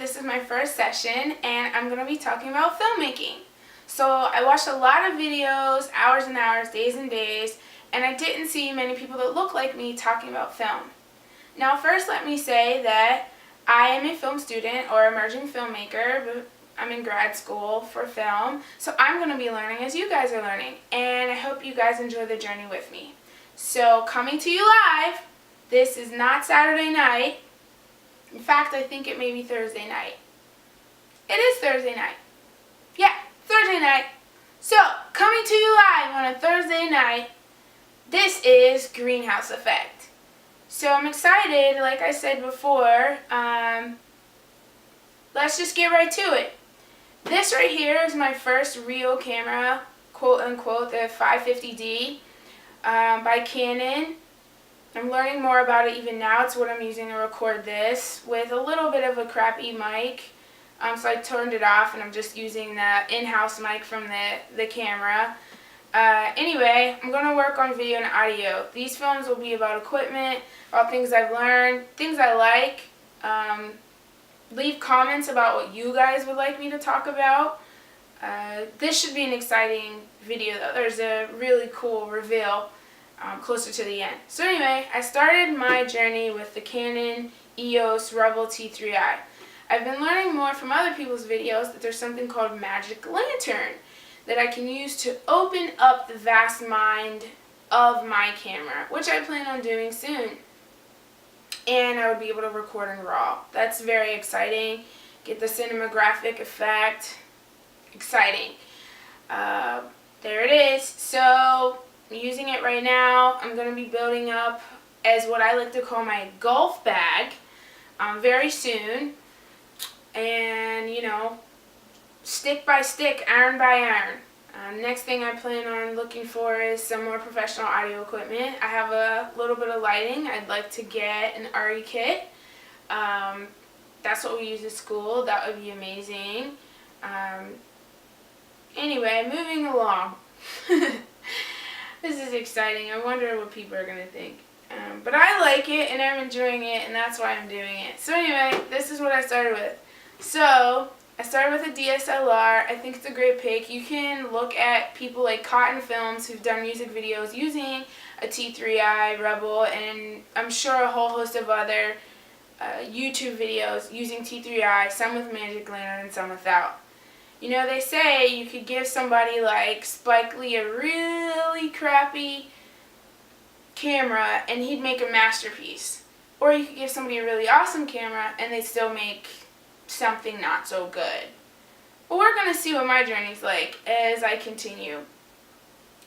This is my first session and I'm going to be talking about filmmaking. So I watched a lot of videos, hours and hours, days and days, and I didn't see many people that look like me talking about film. Now first let me say that I am a film student or emerging filmmaker, but I'm in grad school for film, so I'm going to be learning as you guys are learning, and I hope you guys enjoy the journey with me. So coming to you live, this is not Saturday night. In fact, I think it may be Thursday night. It is Thursday night. Yeah, Thursday night. So, coming to you live on a Thursday night, this is GreenHouse Effect. So I'm excited, like I said before. Let's just get right to it. This right here is my first real camera, quote unquote, the 550D by Canon. I'm learning more about it even now. It's what I'm using to record this with a little bit of a crappy mic. So I turned it off and I'm just using the in-house mic from the camera. Anyway, I'm going to work on video and audio. These films will be about equipment, about things I've learned, things I like. Leave comments about what you guys would like me to talk about. This should be an exciting video though. There's a really cool reveal closer to the end. So anyway, I started my journey with the Canon EOS Rebel T3i. I've been learning more from other people's videos that there's something called Magic Lantern that I can use to open up the vast mind of my camera, which I plan on doing soon. And I would be able to record in RAW. That's very exciting. Get the cinematographic effect. Exciting. There it is. So I'm using it right now. I'm going to be building up as what I like to call my golf bag very soon. And, you know, stick by stick, iron by iron. Next thing I plan on looking for is some more professional audio equipment. I have a little bit of lighting. I'd like to get an RE kit. That's what we use at school. That would be amazing. Anyway, moving along. This is exciting. I wonder what people are going to think. But I like it and I'm enjoying it, and that's why I'm doing it. So anyway, this is what I started with. So I started with a DSLR. I think it's a great pick. You can look at people like Cotton Films who've done music videos using a T3i Rebel, and I'm sure a whole host of other YouTube videos using T3i, some with Magic Lantern and some without. You know, they say you could give somebody like Spike Lee a really crappy camera and he'd make a masterpiece. Or you could give somebody a really awesome camera and they'd still make something not so good. But we're going to see what my journey's like as I continue.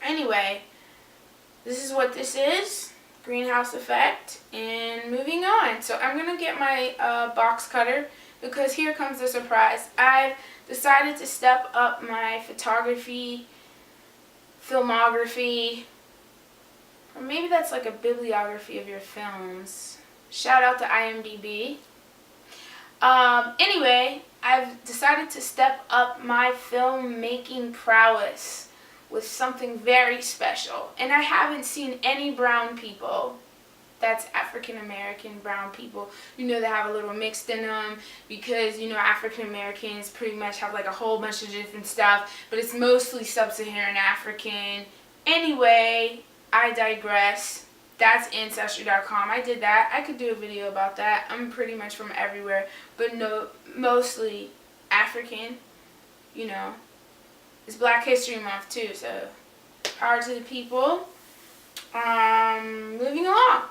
Anyway, this is what this is, GreenHouse Effect, and moving on. So I'm going to get my box cutter because here comes the surprise. I've decided to step up my photography, filmography, or maybe that's like a bibliography of your films. Shout out to IMDb. Anyway, I've decided to step up my filmmaking prowess with something very special. And I haven't seen any brown people, that's African American brown people, you know, that have a little mixed in them, because, you know, African Americans pretty much have like a whole bunch of different stuff, but it's mostly sub-Saharan African. Anyway, I digress. That's Ancestry.com. I did that. I could do a video about that. I'm pretty much from everywhere, but no, mostly African. You know, it's Black History Month too, so power to the people. Moving along.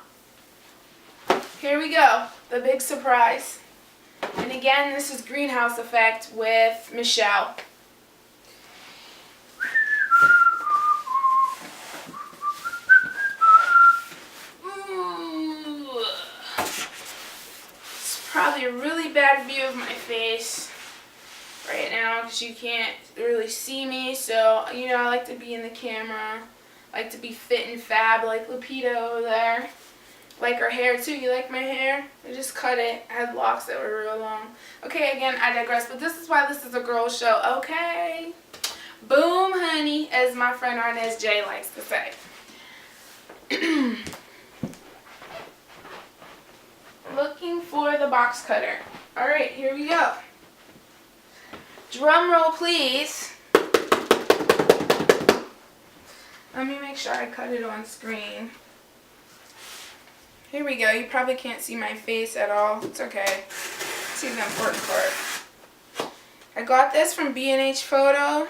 Here we go. The big surprise. And again, this is GreenHouse Effect with Michelle. Probably a really bad view of my face right now because you can't really see me, so you know, I like to be in the camera, I like to be fit and fab like Lupita over there. Like her hair too. You like my hair? I just cut it. I had locks that were real long. Okay, again, I digress, but this is why this is a girl show, okay? Boom, honey, as my friend Arnez J likes to say. Looking for the box cutter. Alright, here we go. Drum roll, please. Let me make sure I cut it on screen. Here we go. You probably can't see my face at all. It's okay. See the important part. I got this from B&H Photo.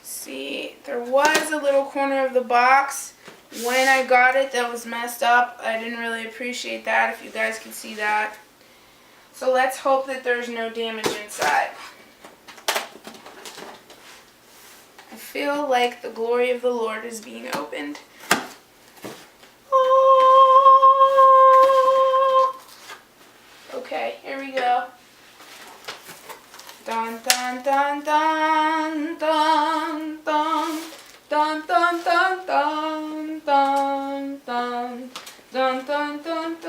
See, there was a little corner of the box when I got it that was messed up. I didn't really appreciate that, if you guys can see that. So let's hope that there's no damage inside. I feel like the glory of the Lord is being opened. Oh. Okay, here we go. Dun dun dun dun dun dun dun dun dun dun dun dun dun dun dun dun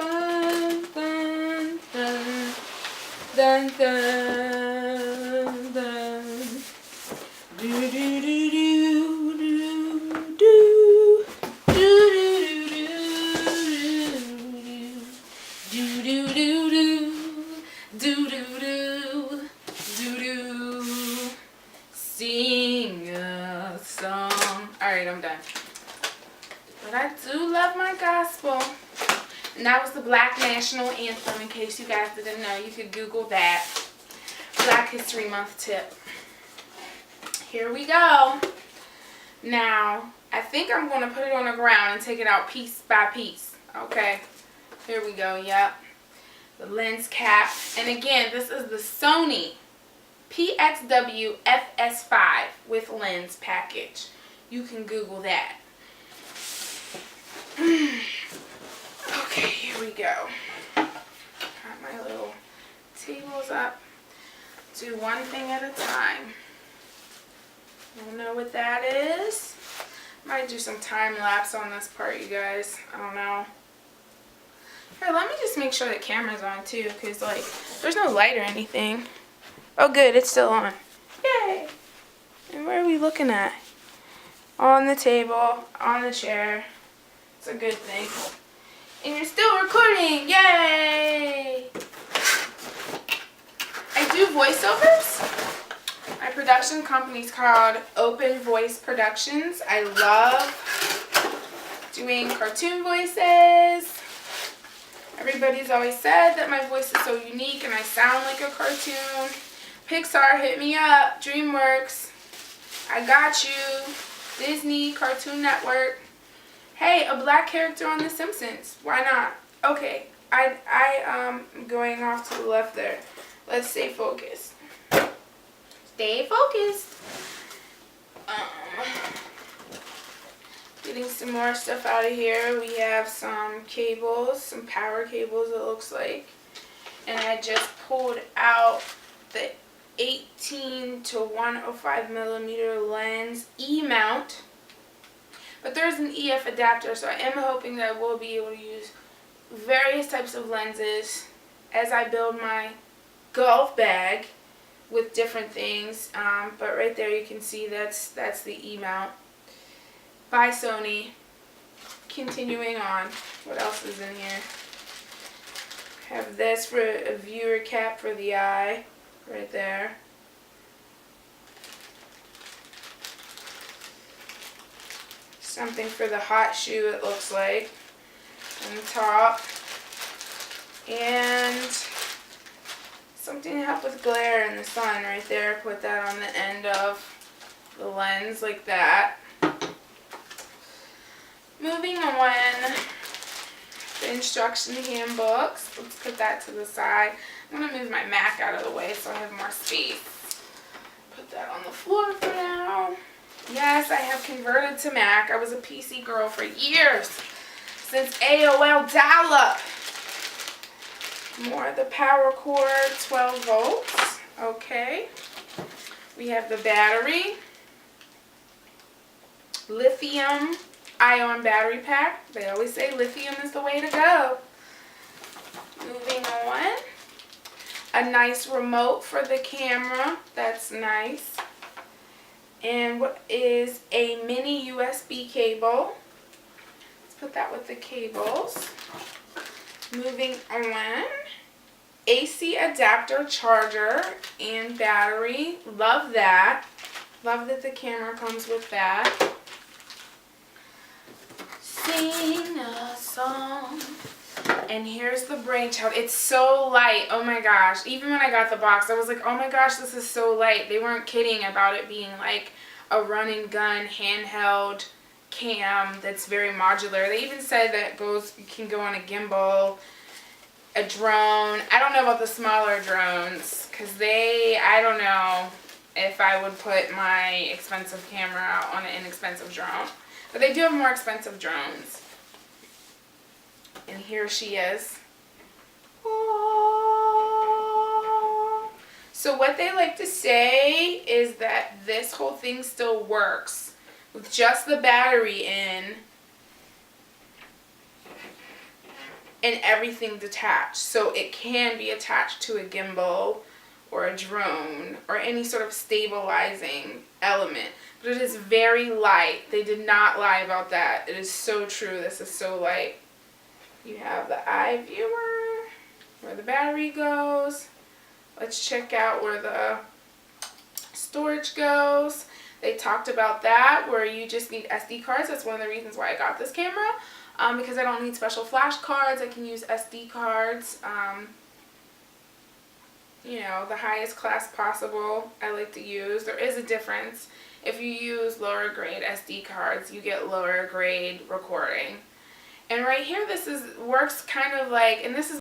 dun dun dun dun. Do do do do do do do do do do do do do do. Sing a song. Alright, I'm done. But I do love my gospel. And that was the Black National Anthem, in case you guys didn't know. You could Google that. Black History Month tip. Here we go. Now, I think I'm going to put it on the ground and take it out piece by piece. Okay. Here we go. Yep. The lens cap. And again, this is the Sony PXW FS5 with lens package. You can Google that. Okay, here we go. Got my little tables up. Do one thing at a time. Don't know what that is. Might do some time lapse on this part, you guys. I don't know. Here, let me just make sure the camera's on too, because like there's no light or anything. Oh good, it's still on. Yay! And where are we looking at? On the table, on the chair. It's a good thing. And you're still recording! Yay! I do voiceovers. My production company's called OpenVoice Productions. I love doing cartoon voices. Everybody's always said that my voice is so unique and I sound like a cartoon. Pixar, hit me up. DreamWorks, I got you. Disney, Cartoon Network. Hey, a black character on The Simpsons. Why not? Okay, I'm going off to the left there. Let's stay focused. Stay focused. Getting some more stuff out of here. We have some cables, some power cables it looks like. And I just pulled out the 18 to 105 millimeter lens E-mount. But there's an EF adapter, so I am hoping that I will be able to use various types of lenses as I build my golf bag with different things. But right there you can see that's the E-mount by Sony. Continuing on, what else is in here? Have this for a viewer cap for the eye, right there. Something for the hot shoe, it looks like, on the top. And something to help with glare in the sun right there. Put that on the end of the lens like that. Moving on, the instruction handbooks. Let's put that to the side. I'm going to move my Mac out of the way so I have more space. Put that on the floor for now. Yes, I have converted to Mac. I was a PC girl for years, since AOL dial-up. More of the power cord, 12 volts. Okay. We have the battery. Lithium ion battery pack. They always say lithium is the way to go. Moving on. A nice remote for the camera. That's nice. And what is a mini USB cable. Let's put that with the cables. Moving on. AC adapter charger and battery. Love that. Love that the camera comes with that. Sing a song. And here's the brainchild. It's so light. Oh my gosh. Even when I got the box, I was like, oh my gosh, this is so light. They weren't kidding about it being like a run and gun handheld cam that's very modular. They even said that you can go on a gimbal, a drone. I don't know about the smaller drones because I don't know if I would put my expensive camera on an inexpensive drone. But they do have more expensive drones. And here she is. Oh. So what they like to say is that this whole thing still works with just the battery in and everything detached. So it can be attached to a gimbal or a drone or any sort of stabilizing element. But it is very light. They did not lie about that. It is so true. This is so light. You have the eye viewer, where the battery goes. Let's check out where the storage goes. They talked about that, where you just need SD cards. That's one of the reasons why I got this camera, because I don't need special flash cards. I can use SD cards. You know, the highest class possible I like to use. There is a difference. If you use lower grade SD cards, you get lower grade recording. And right here, works kind of like, and this is